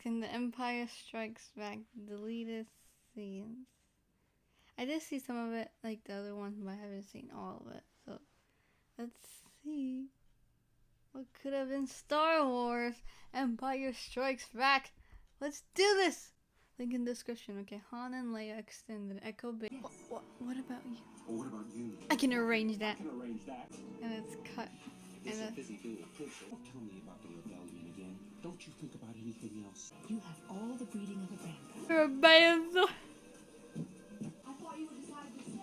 in The Empire Strikes Back deleted scenes. I did see some of it, like the other ones, but I haven't seen all of it. So let's see what could have been Star Wars Empire Strikes Back. Let's do this. Link in description. Okay, Han and Leia extended. Echo Base. Yes. What about you? Well, what about you? I can arrange that. I can arrange that. And it's cut. This is busy being a princess. Don't tell me about the rebellion again. Don't you think about anything else? You have all the breeding of a grandpa. You're a band. I thought you would decide to stay.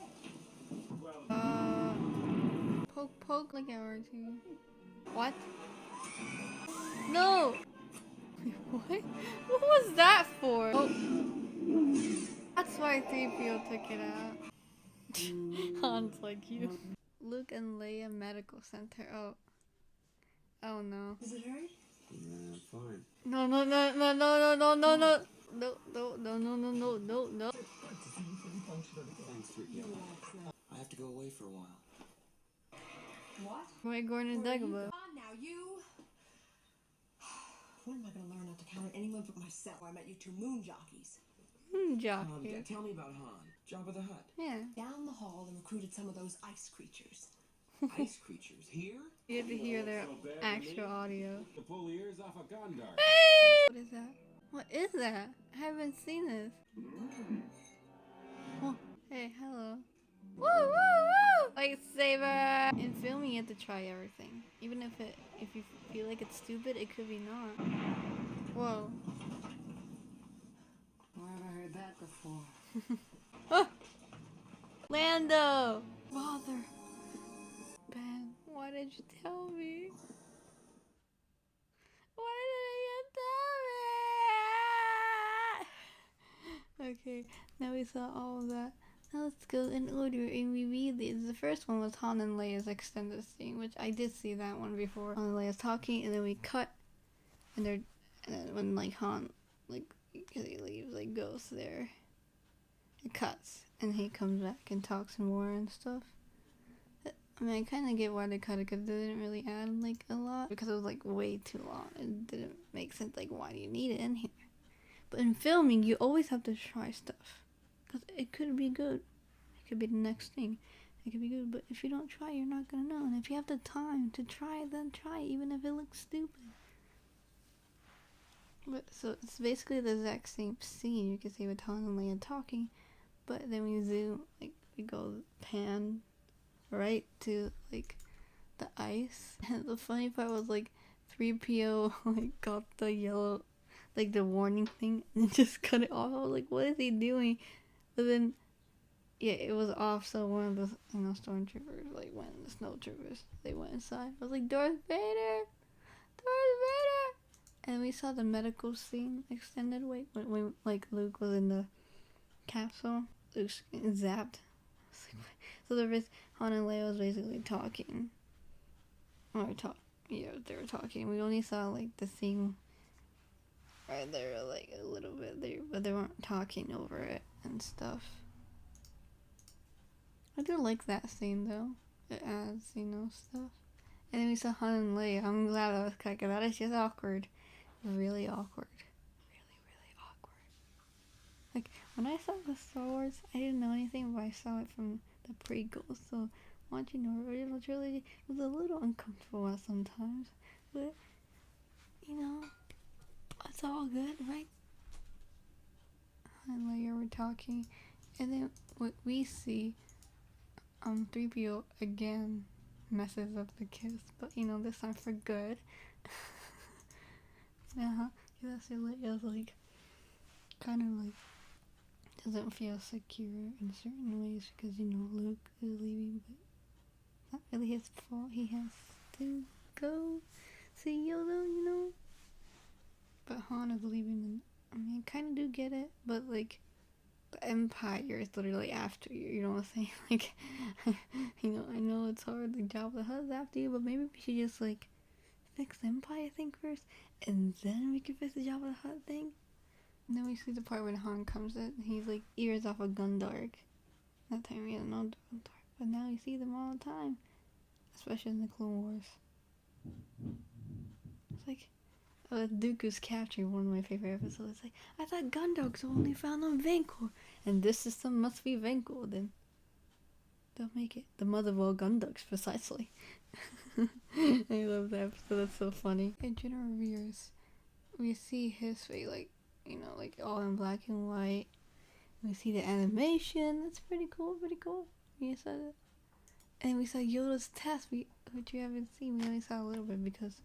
Poke like hour or two. What? No! What? What was that for? Oh. That's why 3PO took it out. Han's like you. Luke and Leia Medical Center. Oh. Oh no. Does it hurt? Yeah, fine. No. No. Thanks, 3PO. I have to go away for a while. What? Why Gordon and Dagobah? Come on now, you. When am I gonna learn not to count on anyone but myself? I met you two moon jockeys. Jockey. Tell me about Han. Jabba the Hutt. Yeah. Down the hall and recruited some of those ice creatures. Ice creatures here? You had to hear their actual audio. To pull the ears off a Gondar. What is that? What is that? I haven't seen this. Oh, hey, hello. Woo, woo, woo! Lightsaber! In filming, you have to try everything. Even if you feel like it's stupid, it could be not. Whoa. Where have I heard that before? Oh! Lando! Father! Ben, why did you tell me? Why did you tell me? Okay, now we saw all of that. Now let's go in order and we read these. The first one was Han and Leia's extended scene, which I did see that one before. Han and Leia's talking, and then we cut, and then when like Han, like because he leaves, like goes there, it cuts, and he comes back and talks more and stuff. I mean, I kind of get why they cut it, because they didn't really add like a lot, because it was like way too long. It didn't make sense. Like, why do you need it in here? But in filming, you always have to try stuff. Because it could be good. It could be the next thing. It could be good. But if you don't try, you're not going to know. And if you have the time to try, then try. Even if it looks stupid. But so it's basically the exact same scene. You can see with Han and Leia talking. But then we zoom. Like, we go pan right to, like, the ice. And the funny part was, like, 3PO, like, got the yellow, like, the warning thing. And just cut it off. I was like, what is he doing? But then, yeah, it was off, so one of the, stormtroopers, like, went, the snow troopers, they went inside. I was like, Darth Vader! Darth Vader! And we saw the medical scene extended, when like, Luke was in the capsule. Luke's getting zapped. So there was, Han and Leia was basically talking. Or they were talking. We only saw, like, the scene right there, like, a little bit there, but they weren't talking over it and stuff. I do like that scene, though. It adds, stuff. And then we saw Han and Leia. I'm glad I was cut, because that is just awkward. Really awkward. Really awkward. Like, when I saw the Star Wars, I didn't know anything, but I saw it from the prequels, so watching the original trilogy was a little uncomfortable at sometimes. But, it's all good, right? Han and Leia were talking, and then what we see, 3PO again messes up the kiss, but this time for good. That's Leia's like, kind of like, doesn't feel secure in certain ways because, Luke is leaving, but it's not really his fault. He has to go see Yoda, But Han is leaving, and I mean, I kind of do get it, but, like, the Empire is literally after you, you know what I'm saying? Like, I know it's hard, like, Jabba the Hutt's after you, but maybe we should just, like, fix the Empire thing first, and then we can fix the Jabba the Hutt thing. And then we see the part when Han comes in, he's, like, ears off a Gundark. That time we didn't know the Gundark, but now you see them all the time, especially in the Clone Wars. It's like, Dooku's captured, one of my favorite episodes. Like, I thought gun dogs were only found on Vancor, and this system must be Vancor. Then they'll make it the mother of all gun dogs, precisely. I love that episode. That's so funny. In General Rears, we see history, like, you know, like all in black and white. We see the animation. That's pretty cool. Pretty cool. You said it. And we saw Yoda's test, which you haven't seen. We only saw a little bit because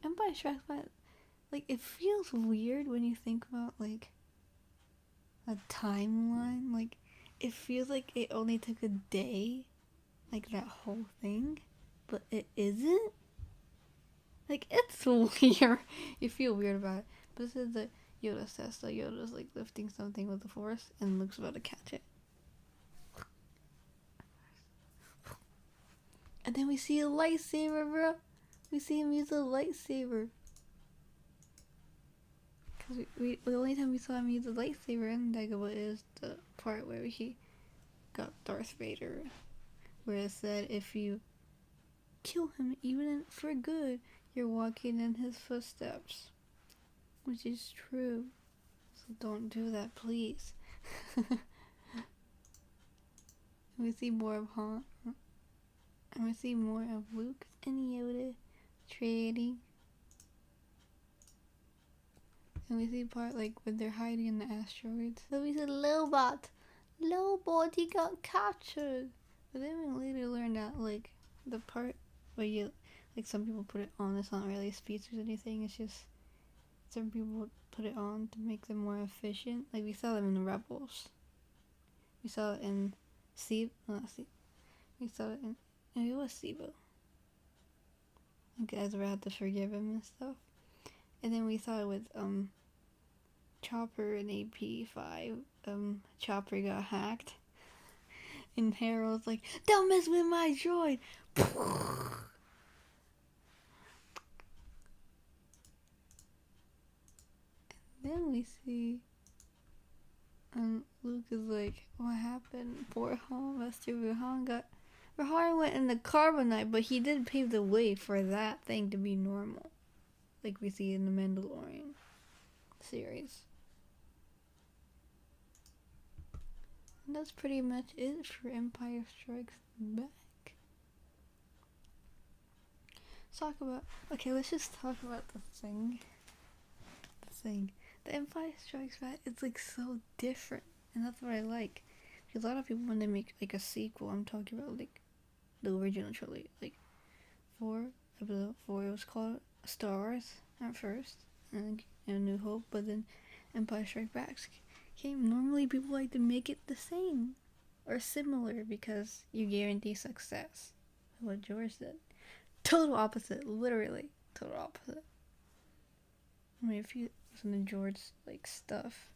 Empire Strikes Back, like, it feels weird when you think about, like, a timeline. Like, it feels like it only took a day, like, that whole thing, but it isn't. Like, it's weird. You feel weird about it. But this is the Yoda's test. So Yoda's, like, lifting something with the Force, and Luke's about to catch it. And then we see a lightsaber, bro. We see him use a lightsaber. Because we the only time we saw him use a lightsaber in Dagobah is the part where he got Darth Vader. Where it said, if you kill him, even for good, you're walking in his footsteps. Which is true. So don't do that, please. We see more of Han. And we see more of Luke and Yoda trading. And we see part, like, when they're hiding in the asteroids. So we see Lobot. Lobot, he got captured. But then we later learned that, like, the part where you, like, some people put it on, it's not really a speech or anything. It's just some people put it on to make them more efficient. Like, we saw them in the Rebels. We saw it in we saw it in, it was Sibo. Like, Ezra had to forgive him and stuff. And then we saw it with Chopper and AP5. Chopper got hacked. And Harold's like, don't mess with my droid! And then we see Luke is like, what happened? Poor Han, Master Rahan went in the carbonite, but he did pave the way for that thing to be normal. Like we see in the Mandalorian series. And that's pretty much it for Empire Strikes Back. Let's just talk about the thing. The Empire Strikes Back, it's like so different. And that's what I like. Because a lot of people, when they make like a sequel, I'm talking about like the original trilogy, like episode 4, it was called Star Wars at first, and A New Hope, but then Empire Strikes Back came. Normally people like to make it the same or similar because you guarantee success. What George did. Total opposite, literally total opposite. I mean, if you listen to George's like stuff,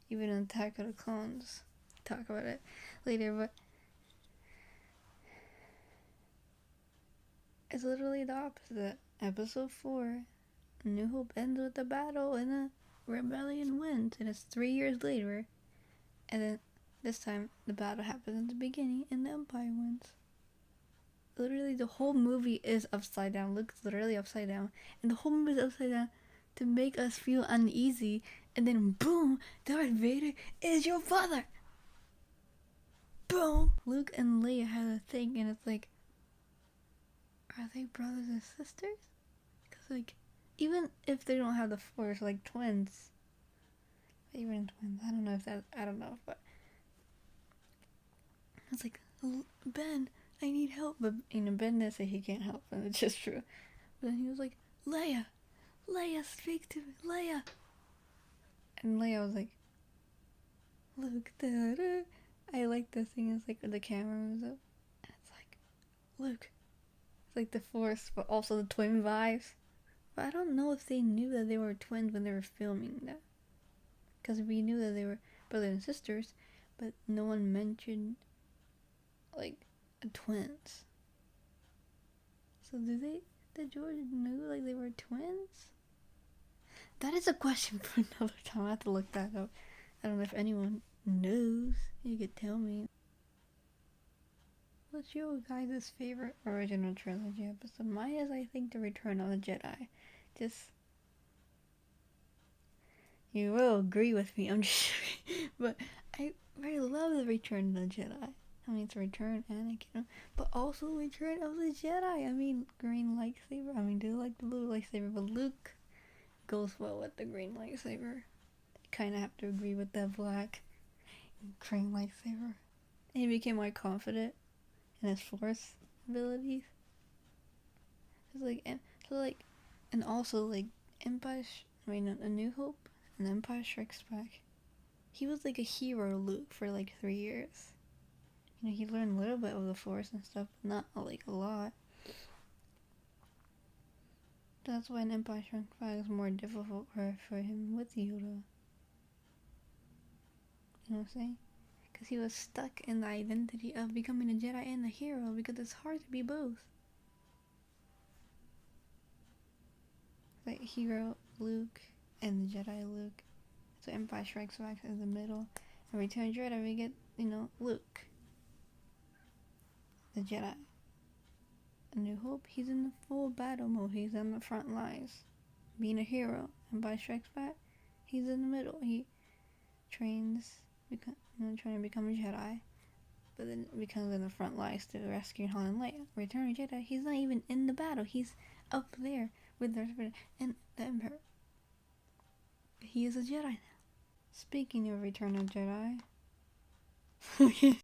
even in Attack of the Clones, talk about it later, but it's literally the opposite. Episode 4, A New Hope ends with a battle and a rebellion wins, and it's 3 years later, and then this time the battle happens in the beginning and the Empire wins. Literally the whole movie is upside down. Luke's literally upside down, and the whole movie is upside down to make us feel uneasy, and then boom, Darth Vader is your father. Boom. Luke and Leia had a thing, and it's like, are they brothers and sisters? Because, like, even if they don't have the Force, like twins, I don't know, but it's like, Ben, I need help, but, you know, Ben didn't say he can't help, and it's just true. But then he was like, Leia, speak to me, Leia. And Leia was like, Luke, da-da. I like this thing, it's like, the camera moves up, and it's like, Luke. It's like the Force, but also the twin vibes. But I don't know if they knew that they were twins when they were filming that. Because we knew that they were brothers and sisters, but no one mentioned, like, twins. So did George know, like, they were twins? That is a question for another time. I have to look that up. I don't know if anyone knows. You could tell me. What's your guys' favorite original trilogy episode? Mine is, I think, The Return of the Jedi. Just You will agree with me. I'm just joking. But I really love the Return of the Jedi. I mean, it's Return Anakin, but also Return of the Jedi. I mean, green lightsaber. I mean, do you like the blue lightsaber? But Luke goes well with the green lightsaber. Kind of have to agree with that black green lightsaber. And he became more confident in his Force abilities. It's like, and also like A New Hope and Empire Strikes Back. He was like a hero Luke for like 3 years. You know, he learned a little bit of the Force and stuff, but not like a lot. That's why an Empire Strikes Back is more difficult for him with Yoda. You know what I'm saying? Because he was stuck in the identity of becoming a Jedi and a hero, because it's hard to be both. Like hero Luke and the Jedi Luke. So Empire Strikes Back is the middle. And Return of the Jedi, we get, Luke, the Jedi. A New Hope, he's in the full battle mode. He's on the front lines, being a hero. Empire Strikes Back, he's in the middle. He trains, trying to become a Jedi, but then becomes in the front lines to rescue Han and Leia. Return of the Jedi, he's not even in the battle. He's up there with the and the Emperor. He is a Jedi now. Speaking of Return of the Jedi,